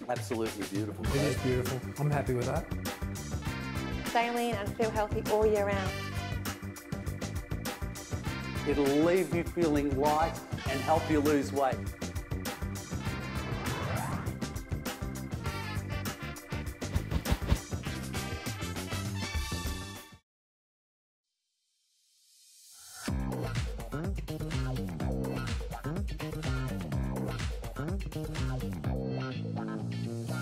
Absolutely beautiful. It is beautiful. I'm happy with that. Stay lean and feel healthy all year round. It'll leave you feeling light and help you lose weight.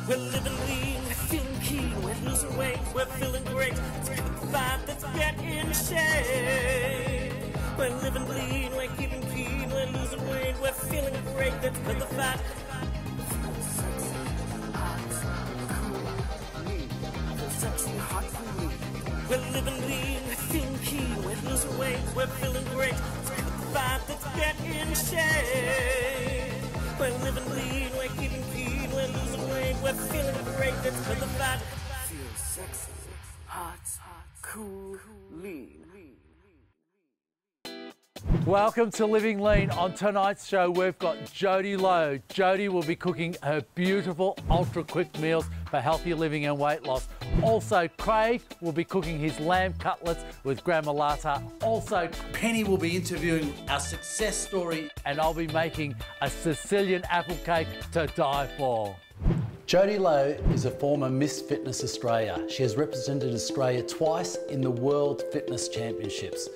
We're living lean, we're feeling keen, we're losing weight, we're feeling great. It's the vibe that's getting shape. We're living lean, we're keeping keen, we're losing weight, we're feeling great. That's the vibe. Sexy, hot, cool. We're living lean, we're feeling keen, we're losing weight, we're feeling great. It's the vibe that's getting shape. We're living lean, we're keeping keen, we're losing weight, we're feeling great. That's the vibe. Feel sexy, hot, cool, lean. Welcome to Living Lean. On tonight's show, we've got Jodie Low. Jodie will be cooking her beautiful ultra-quick meals for healthy living and weight loss. Also, Craig will be cooking his lamb cutlets with gramolata. Also, Penny will be interviewing our success story, and I'll be making a Sicilian apple cake to die for. Jodie Low is a former Miss Fitness Australia. She has represented Australia twice in the World Fitness Championships.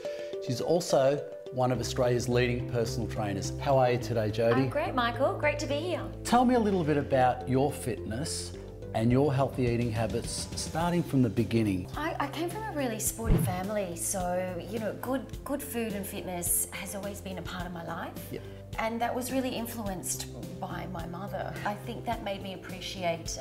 She's also one of Australia's leading personal trainers. How are you today, Jodie? I'm great, Michael. Great to be here. Tell me a little bit about your fitness and your healthy eating habits, starting from the beginning. I came from a really sporty family, so you know, good food and fitness has always been a part of my life. Yep. And that was really influenced by my mother. I think that made me appreciate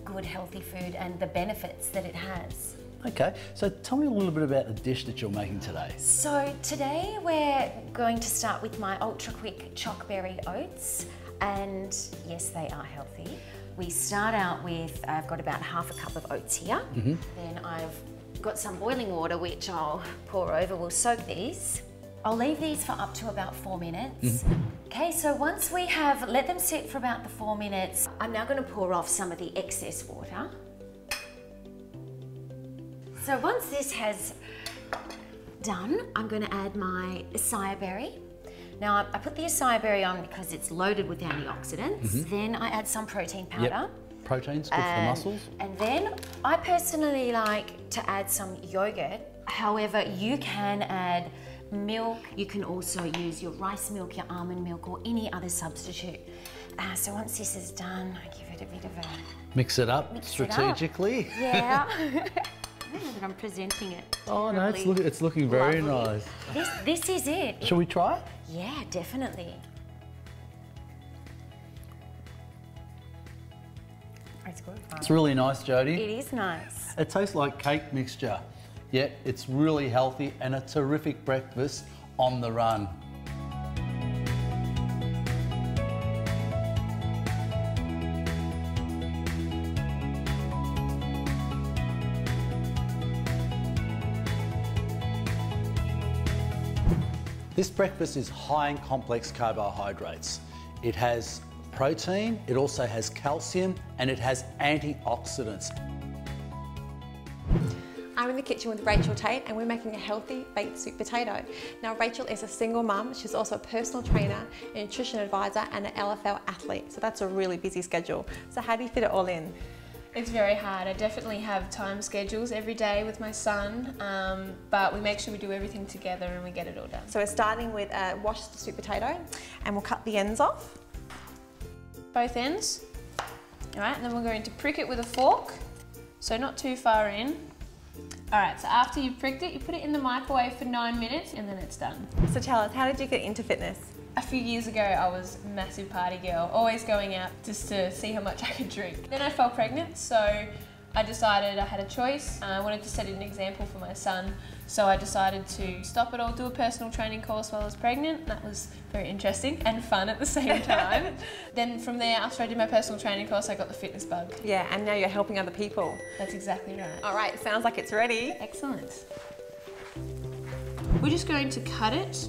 good, healthy food and the benefits that it has. Okay, so tell me a little bit about the dish that you're making today. So today we're going to start with my ultra quick chockberry oats, and yes, they are healthy. We start out with, I've got about half a cup of oats here. Then I've got some boiling water which I'll pour over. We'll soak these. I'll leave these for up to about 4 minutes. Okay, so once we have let them sit for about the 4 minutes, I'm now going to pour off some of the excess water. So once this has done, I'm going to add my acai berry. Now I put the acai berry on because it's loaded with antioxidants. Then I add some protein powder. Yep. Protein's good for the muscles. And then I personally like to add some yogurt. However, you can add milk. You can also use your rice milk, your almond milk, or any other substitute. So once this is done, I give it a bit of a... Mix it up strategically. Yeah. I don't know that I'm presenting it. Oh no, it's looking very nice. This is it. Shall we try it? Yeah, definitely. It's good. It's really nice, Jodie. It is nice. It tastes like cake mixture, yet it's really healthy and a terrific breakfast on the run. This breakfast is high in complex carbohydrates. It has protein, it also has calcium, and it has antioxidants. I'm in the kitchen with Rachel Tate and we're making a healthy baked sweet potato. Now Rachel is a single mum, she's also a personal trainer, a nutrition advisor and an LFL athlete, so that's a really busy schedule. So how do you fit it all in? It's very hard. I definitely have time schedules every day with my son, but we make sure we do everything together and we get it all done. So we're starting with wash the sweet potato and we'll cut the ends off. Both ends. All right, and then we're going to prick it with a fork, so not too far in. All right, so after you've pricked it, you put it in the microwave for 9 minutes and then it's done. So tell us, how did you get into fitness? A few years ago, I was a massive party girl, always going out just to see how much I could drink. Then I fell pregnant, so I decided I had a choice. I wanted to set an example for my son, so I decided to stop it all, do a personal training course while I was pregnant. That was very interesting and fun at the same time. Then from there, after I did my personal training course, I got the fitness bug. Yeah, and now you're helping other people. That's exactly right. All right, sounds like it's ready. Excellent. We're just going to cut it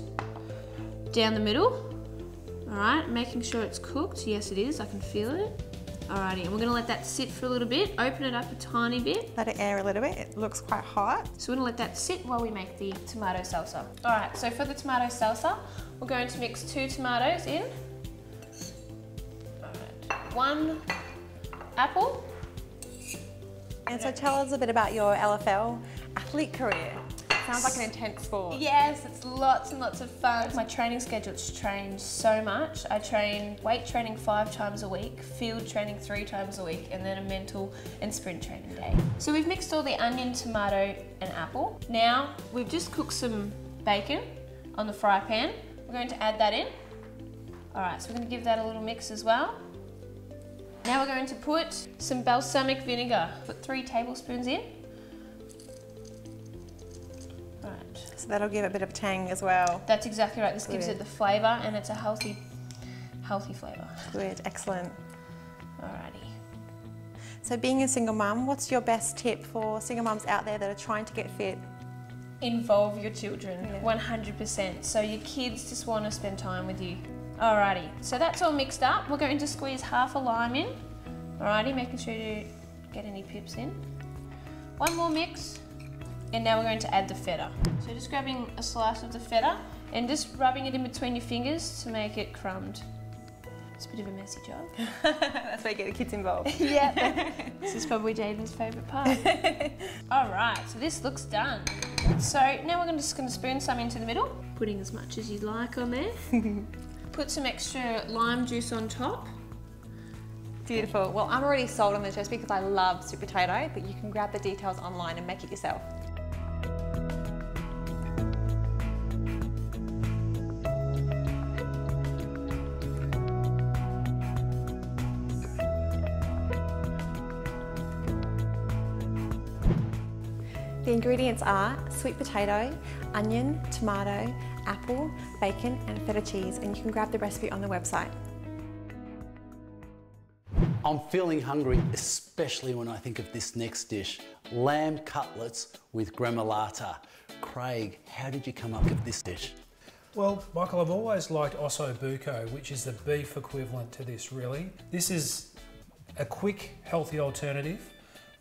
down the middle. All right, making sure it's cooked. Yes, it is, I can feel it. Alrighty, and we're gonna let that sit for a little bit, open it up a tiny bit. Let it air a little bit, it looks quite hot. So we're gonna let that sit while we make the tomato salsa. Alright, so for the tomato salsa, we're going to mix 2 tomatoes in. Alright, 1 apple. And so tell us a bit about your LFL athlete career. Sounds like an intense sport. Yes, it's lots and lots of fun. My training schedule's changed so much. I train weight training 5 times a week, field training 3 times a week, and then a mental and sprint training day. So we've mixed all the onion, tomato, and apple. Now, we've just cooked some bacon on the fry pan. We're going to add that in. All right, so we're going to give that a little mix as well. Now we're going to put some balsamic vinegar. Put 3 tablespoons in. So that'll give it a bit of tang as well. That's exactly right. This gives it the flavour, and it's a healthy flavour. Good, excellent. Alrighty. So being a single mum, what's your best tip for single mums out there that are trying to get fit? Involve your children, 100%. So your kids just want to spend time with you. Alrighty, so that's all mixed up. We're going to squeeze half a lime in. Alrighty, making sure to get any pips in. 1 more mix. And now we're going to add the feta. So just grabbing a slice of the feta and just rubbing it in between your fingers to make it crumbed. It's a bit of a messy job. That's where you get the kids involved. Yeah, this is probably Jaden's favourite part. All right, so this looks done. So now we're just going to spoon some into the middle, putting as much as you'd like on there. Put some extra lime juice on top. Beautiful. Well, I'm already sold on this recipe because I love sweet potato, but you can grab the details online and make it yourself. The ingredients are sweet potato, onion, tomato, apple, bacon and feta cheese, and you can grab the recipe on the website. I'm feeling hungry, especially when I think of this next dish, lamb cutlets with gremolata. Craig, how did you come up with this dish? Well, Michael, I've always liked osso buco, which is the beef equivalent to this, really. This is a quick, healthy alternative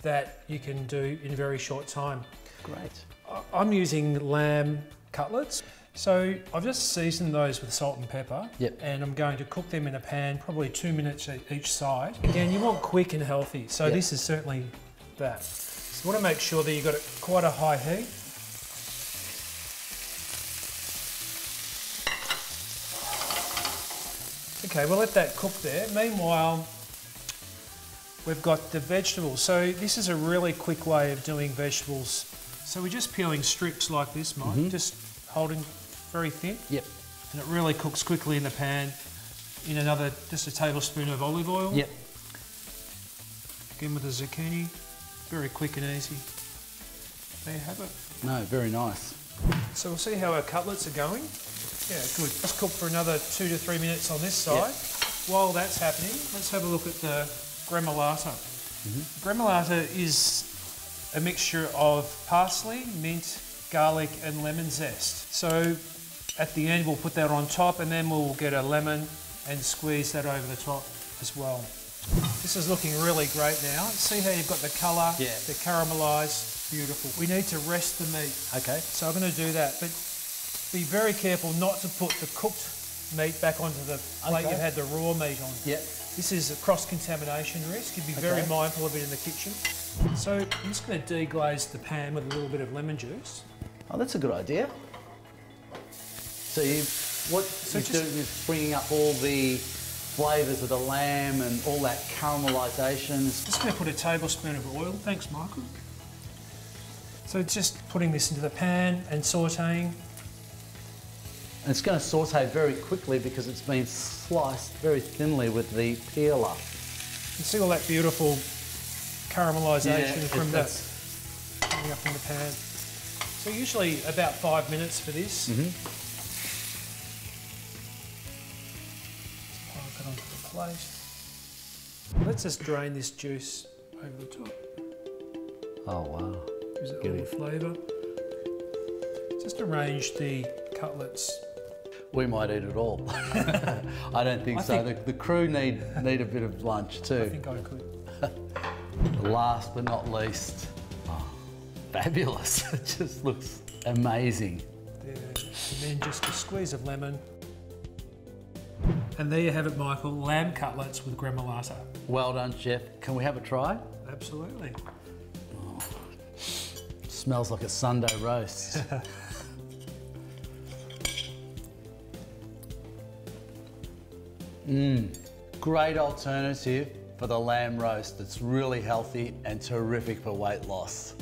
that you can do in a very short time. Great. I'm using lamb cutlets. So I've just seasoned those with salt and pepper. Yep. And I'm going to cook them in a pan, probably 2 minutes each side. Again, you want quick and healthy, so yep. This is certainly that. So you want to make sure that you've got quite a high heat. Okay, we'll let that cook there. Meanwhile, we've got the vegetables. So this is a really quick way of doing vegetables. So we're just peeling strips like this, Mike, just holding very thin. Yep. And it really cooks quickly in the pan in just a tablespoon of olive oil. Yep. Again with the zucchini, very quick and easy. There you have it. No, very nice. So we'll see how our cutlets are going. Yeah, good. Let's cook for another 2 to 3 minutes on this side. Yep. While that's happening, let's have a look at the gremolata. Gremolata is a mixture of parsley, mint, garlic and lemon zest. So at the end we'll put that on top and then we'll get a lemon and squeeze that over the top as well. This is looking really great now. See how you've got the colour, the caramelised, beautiful. We need to rest the meat. Okay. So I'm going to do that, but be very careful not to put the cooked meat back onto the plate you've had the raw meat on. Yep. This is a cross-contamination risk. You'd be very mindful of it in the kitchen. So I'm just going to deglaze the pan with a little bit of lemon juice. Oh, that's a good idea. So what you're doing is bringing up all the flavours of the lamb and all that caramelisation. Just going to put a tablespoon of oil. Thanks, Michael. So just putting this into the pan and sautéing. And it's going to saute very quickly because it's been sliced very thinly with the peeler. You can see all that beautiful caramelisation from that coming up in the pan. So usually about 5 minutes for this. Park it onto the plate. Let's just drain this juice over the top. Oh wow. Gives it all the flavour. Just arrange the cutlets. We might eat it all. I don't think so. The crew need a bit of lunch too. I think I could. Last but not least, fabulous. It just looks amazing. There. And then just a squeeze of lemon. And there you have it, Michael, lamb cutlets with gremolata. Well done, chef. Can we have a try? Absolutely. Smells like a Sunday roast. Great alternative for the lamb roast. It's really healthy and terrific for weight loss.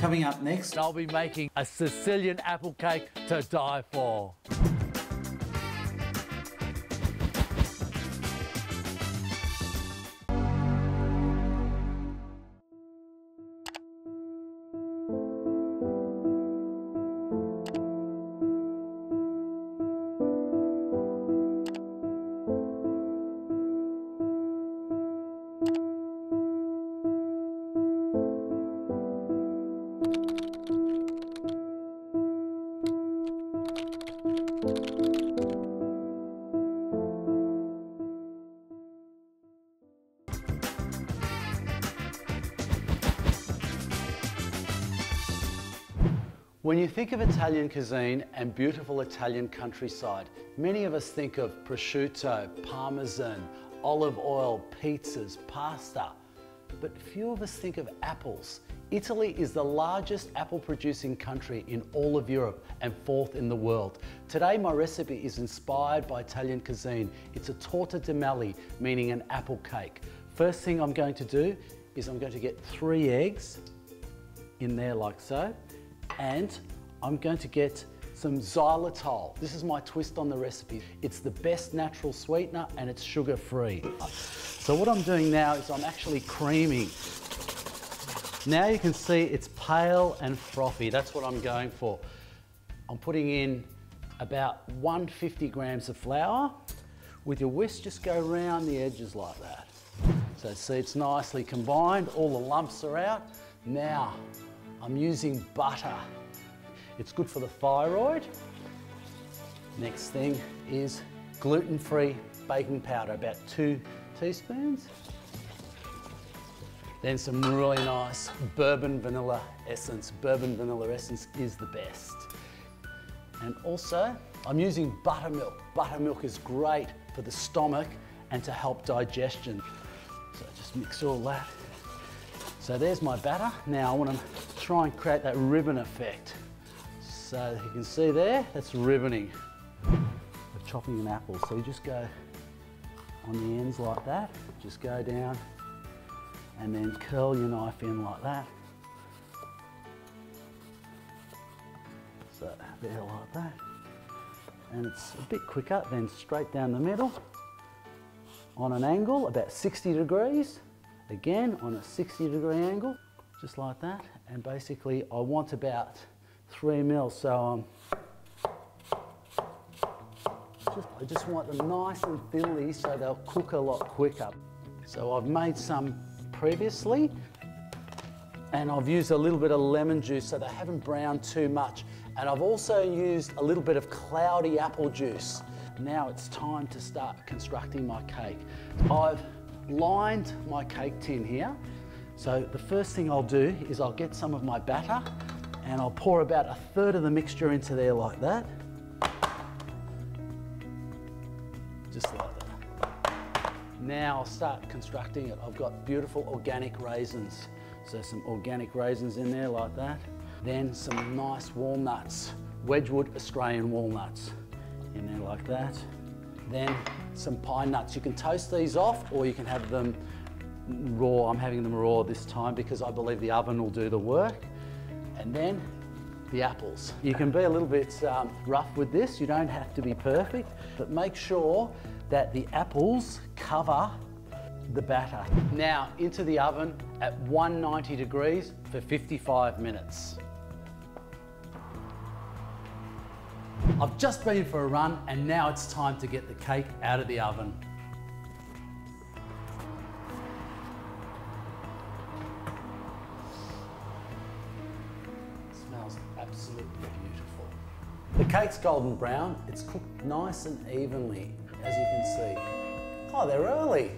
Coming up next, I'll be making a Sicilian apple cake to die for. When you think of Italian cuisine and beautiful Italian countryside, many of us think of prosciutto, parmesan, olive oil, pizzas, pasta, but few of us think of apples. Italy is the largest apple producing country in all of Europe and 4th in the world. Today my recipe is inspired by Italian cuisine. It's a torta di meli, meaning an apple cake. First thing I'm going to do is I'm going to get 3 eggs in there like so. And I'm going to get some xylitol. This is my twist on the recipe. It's the best natural sweetener and it's sugar-free. So what I'm doing now is I'm actually creaming. Now you can see it's pale and frothy. That's what I'm going for. I'm putting in about 150 grams of flour. With your whisk, just go around the edges like that. So see, it's nicely combined. All the lumps are out. Now, I'm using butter. It's good for the thyroid. Next thing is gluten-free baking powder, about 2 teaspoons. Then some really nice bourbon vanilla essence. Bourbon vanilla essence is the best. And also, I'm using buttermilk. Buttermilk is great for the stomach and to help digestion. So just mix all that. So there's my batter. Now I want to try and create that ribbon effect. So you can see there, that's ribboning. We're chopping an apple, so you just go on the ends like that, just go down and then curl your knife in like that. So there like that. And it's a bit quicker, then straight down the middle on an angle, about 60 degrees. Again, on a 60-degree angle, just like that. And basically, I want about 3 mil, so I just want them nice and thinly so they'll cook a lot quicker. So I've made some previously, and I've used a little bit of lemon juice so they haven't browned too much. And I've also used a little bit of cloudy apple juice. Now it's time to start constructing my cake. I've lined my cake tin here. So the first thing I'll do is I'll get some of my batter and I'll pour about 1/3 of the mixture into there like that. Just like that. Now I'll start constructing it. I've got beautiful organic raisins. So some organic raisins in there like that. Then some nice walnuts, Wedgwood Australian walnuts in there like that. Then some pine nuts. You can toast these off or you can have them raw. I'm having them raw this time because I believe the oven will do the work. And then the apples. You can be a little bit rough with this. You don't have to be perfect, but make sure that the apples cover the batter. Now into the oven at 190 degrees for 55 minutes. I've just been for a run and now it's time to get the cake out of the oven. It smells absolutely beautiful. The cake's golden brown, it's cooked nice and evenly, as you can see. Oh, they're early.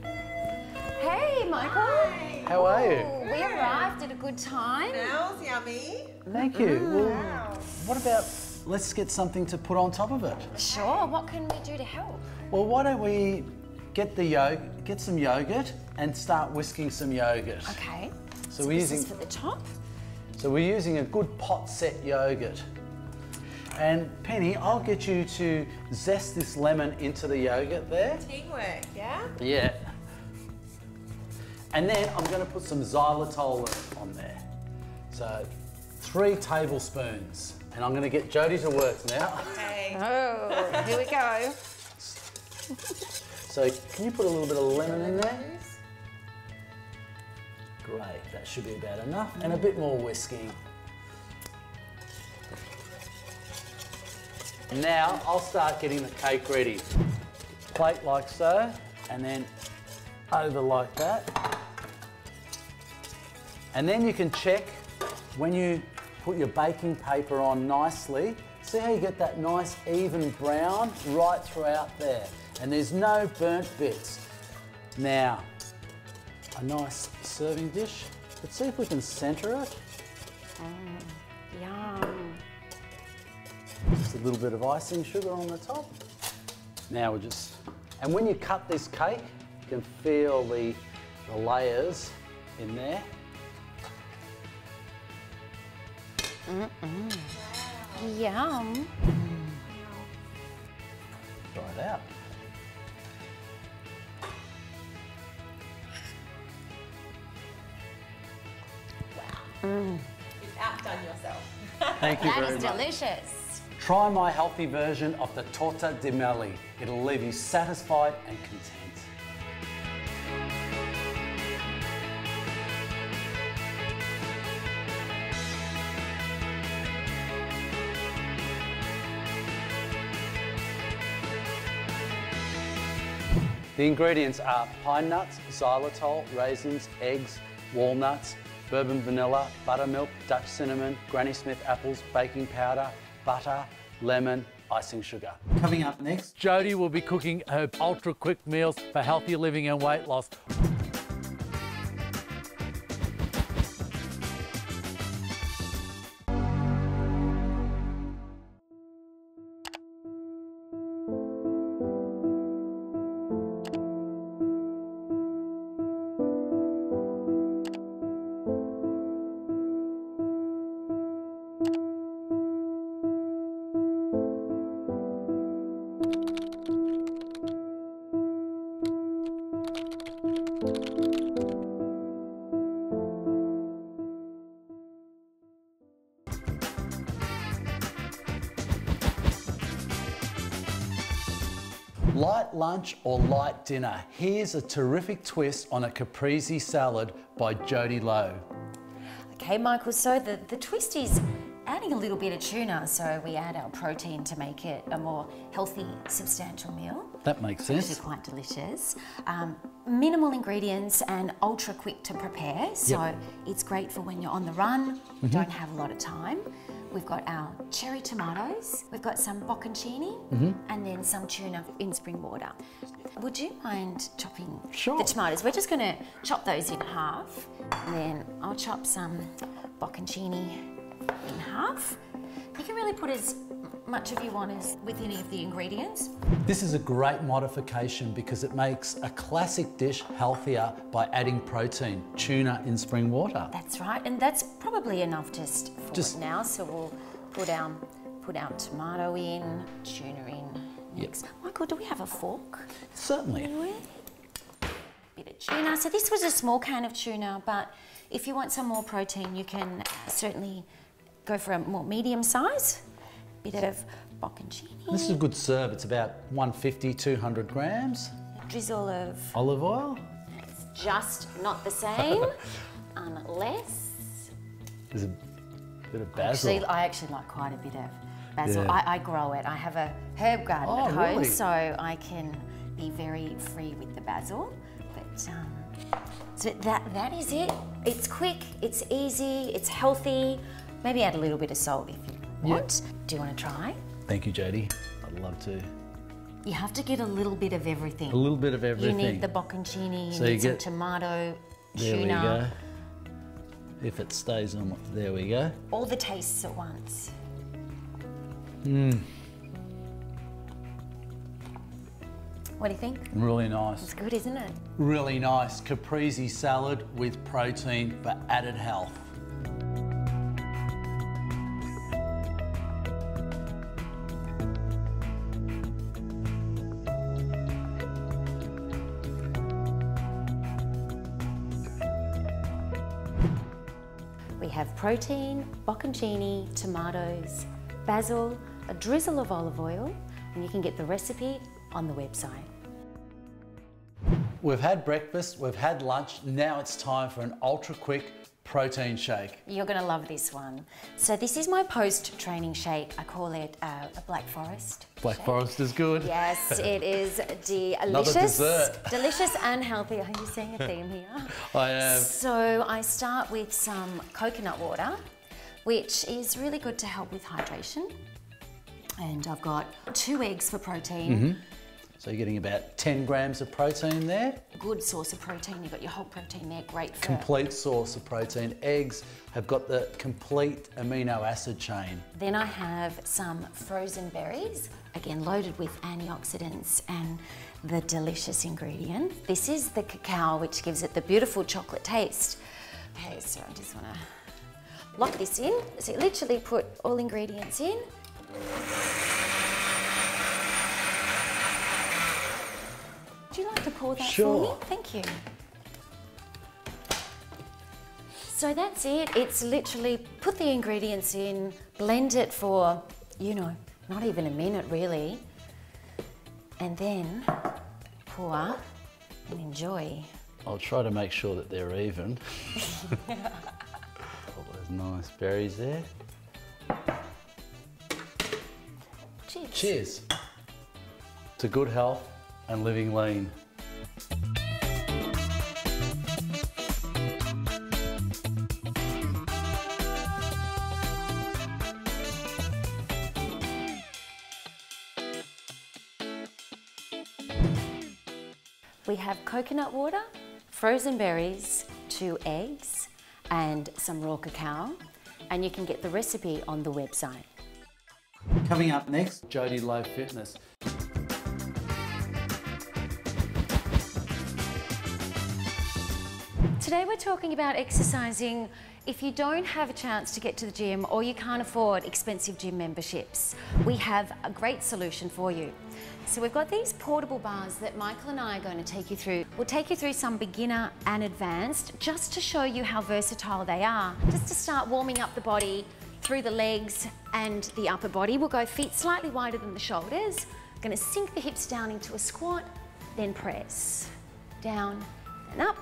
Hey, Michael. Hi. How are you? We arrived at a good time. Smells yummy. Thank you. Well, Wow. what about, let's get something to put on top of it. Sure, what can we do to help? Well, why don't we get some yogurt and start whisking some yogurt. Okay. So we're this using is for the top. So we're using a good pot set yogurt. And Penny, I'll get you to zest this lemon into the yogurt there. Teamwork, yeah? Yeah. And then I'm going to put some xylitol on there. So 3 tablespoons. And I'm going to get Jodie to work now. Okay. Oh, here we go. So can you put a little bit of lemon in there? Great, that should be about enough. And a bit more whisking. Now I'll start getting the cake ready. Plate like so, and then over like that. And then you can check when you put your baking paper on nicely. See how you get that nice even brown right throughout there. And there's no burnt bits. Now, a nice serving dish. Let's see if we can centre it. Yum. Just a little bit of icing sugar on the top. Now we'll just, and when you cut this cake, you can feel the layers in there. Yum. Try it out. You've outdone yourself. Thank you That very is much. delicious. Try my healthy version of the torta di meli. It'll leave you satisfied and content. The ingredients are pine nuts, xylitol, raisins, eggs, walnuts, bourbon vanilla, buttermilk, Dutch cinnamon, Granny Smith apples, baking powder, butter, lemon, icing sugar. Coming up next, Jodie will be cooking her ultra quick meals for healthy living and weight loss. Light lunch or light dinner? Here's a terrific twist on a caprese salad by Jodie Low. Okay, Michael, so the twist is adding a little bit of tuna, so we add our protein to make it a more healthy, substantial meal. That makes Which sense. is quite delicious. Minimal ingredients and ultra quick to prepare, so it's great for when you're on the run, you don't have a lot of time. We've got our cherry tomatoes, we've got some bocconcini, and then some tuna in spring water. Would you mind chopping the tomatoes? We're just going to chop those in half, and then I'll chop some bocconcini in half. You can really put as much as you want as with any of the ingredients. This is a great modification because it makes a classic dish healthier by adding protein, tuna in spring water. That's right, and that's probably enough just for it now. So we'll put our tomato in, tuna in next. Michael, do we have a fork? Certainly. Bit of tuna. So this was a small can of tuna, but if you want some more protein, you can certainly go for a more medium size. Bit of bocconcini. This is a good serve. It's about 150, 200 grams. drizzle of... Olive oil? It's just not the same, unless... There's a bit of basil. I actually like quite a bit of basil. Yeah. I grow it. I have a herb garden at home, really? so I can be very free with the basil. But so that is it. It's quick, it's easy, it's healthy. Maybe add a little bit of salt if you want. Yep. Do you want to try? Thank you, Jodie. I'd love to. You have to get a little bit of everything. A little bit of everything. You need the bocconcini, So you you need some get- tomato, There we tuna. go. If it stays on, there we go. All the tastes at once. What do you think? Really nice. It's good, isn't it? Really nice. Caprese salad with protein for added health. We have protein, bocconcini, tomatoes, basil, a drizzle of olive oil, and you can get the recipe on the website. We've had breakfast, we've had lunch, now it's time for an ultra quick protein shake. You're going to love this one. So this is my post-training shake. I call it a Black Forest Black shake. Forest is good. Yes, it is delicious. Another dessert. Delicious and healthy. Are you seeing a theme here? I am. So I start with some coconut water, which is really good to help with hydration. And I've got 2 eggs for protein. So you're getting about 10 grams of protein there. Good source of protein. You've got your whole protein there, great for... Complete source of protein. Eggs have got the complete amino acid chain. Then I have some frozen berries, again loaded with antioxidants and the delicious ingredient. This is the cacao, which gives it the beautiful chocolate taste. Okay, so I just want to lock this in. So you literally put all ingredients in. Would you like to pour that for me? Thank you. So that's it. It's literally put the ingredients in, blend it for, you know, not even a minute really, and then pour and enjoy. I'll try to make sure that they're even. All those nice berries there. Cheers. Cheers to good health and living lean. We have coconut water, frozen berries, 2 eggs, and some raw cacao, and you can get the recipe on the website. Coming up next, Jodie Low Fitness. Today we're talking about exercising if you don't have a chance to get to the gym or you can't afford expensive gym memberships. We have a great solution for you. So we've got these portable bars that Michael and I are going to take you through. We'll take you through some beginner and advanced just to show you how versatile they are. Just to start warming up the body through the legs and the upper body. We'll go feet slightly wider than the shoulders. We're going to sink the hips down into a squat, then press. Down and up.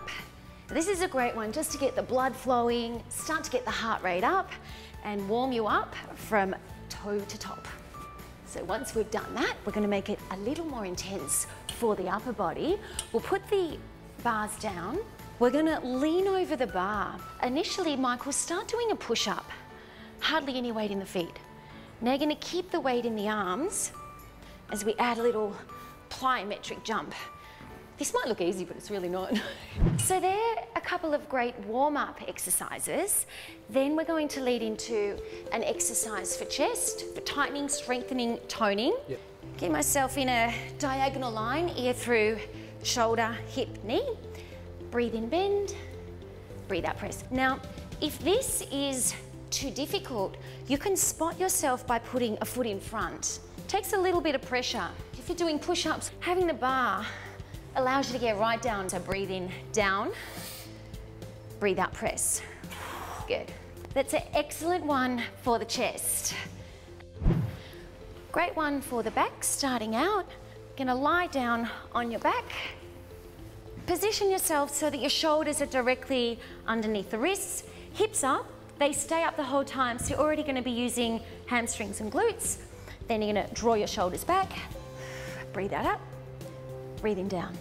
This is a great one just to get the blood flowing, start to get the heart rate up and warm you up from toe to top. So once we've done that, we're going to make it a little more intense for the upper body. We'll put the bars down. We're going to lean over the bar. Initially, Michael, start doing a push-up. Hardly any weight in the feet. Now you're going to keep the weight in the arms as we add a little plyometric jump. This might look easy, but it's really not. So there are a couple of great warm-up exercises. Then we're going to lead into an exercise for chest, for tightening, strengthening, toning. Yep. Get myself in a diagonal line, ear through, shoulder, hip, knee. Breathe in, bend. Breathe out, press. Now, if this is too difficult, you can spot yourself by putting a foot in front. Takes a little bit of pressure. If you're doing push-ups, having the bar allows you to get right down. So breathe in, down, breathe out, press. Good. That's an excellent one for the chest. Great one for the back, starting out. Gonna lie down on your back. Position yourself so that your shoulders are directly underneath the wrists. Hips up, they stay up the whole time, so you're already gonna be using hamstrings and glutes. Then you're gonna draw your shoulders back. Breathe out up, breathing down.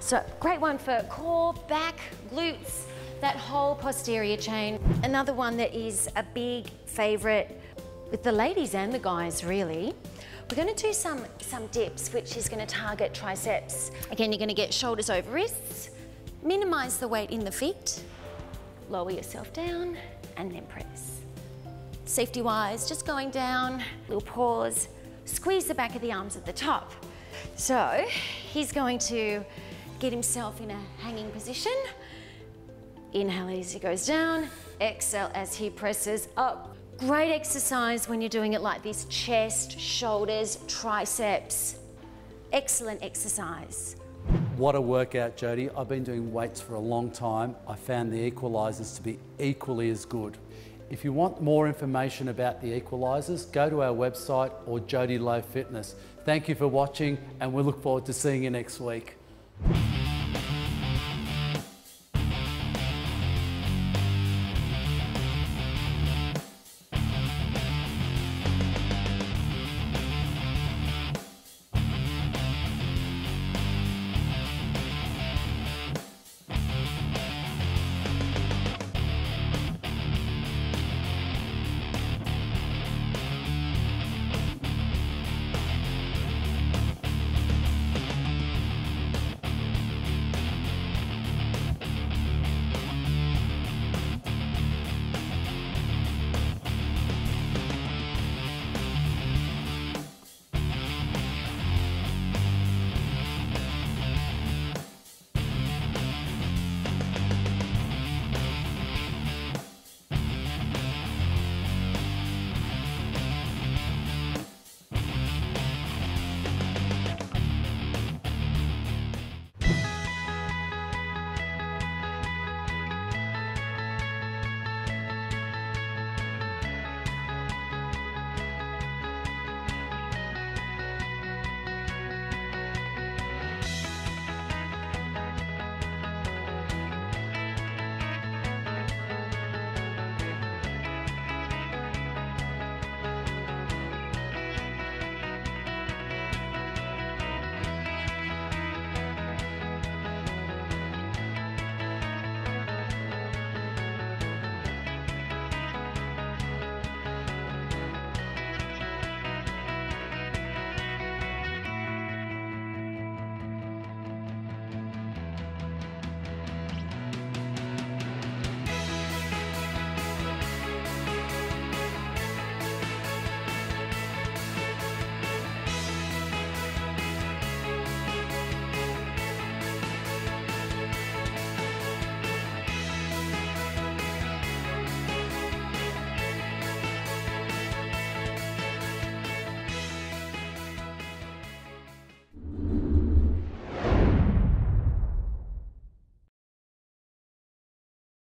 So great one for core, back, glutes, that whole posterior chain. Another one that is a big favorite with the ladies and the guys really. We're gonna do some dips, which is gonna target triceps. Again, you're gonna get shoulders over wrists, minimize the weight in the feet, lower yourself down, and then press. Safety-wise, just going down, little pause, squeeze the back of the arms at the top. So he's going to get himself in a hanging position. Inhale as he goes down, exhale as he presses up. Great exercise when you're doing it like this, chest, shoulders, triceps. Excellent exercise. What a workout, Jodie. I've been doing weights for a long time. I found the equalisers to be equally as good. If you want more information about the equalisers, go to our website or Jodie Low Fitness. Thank you for watching, and we look forward to seeing you next week.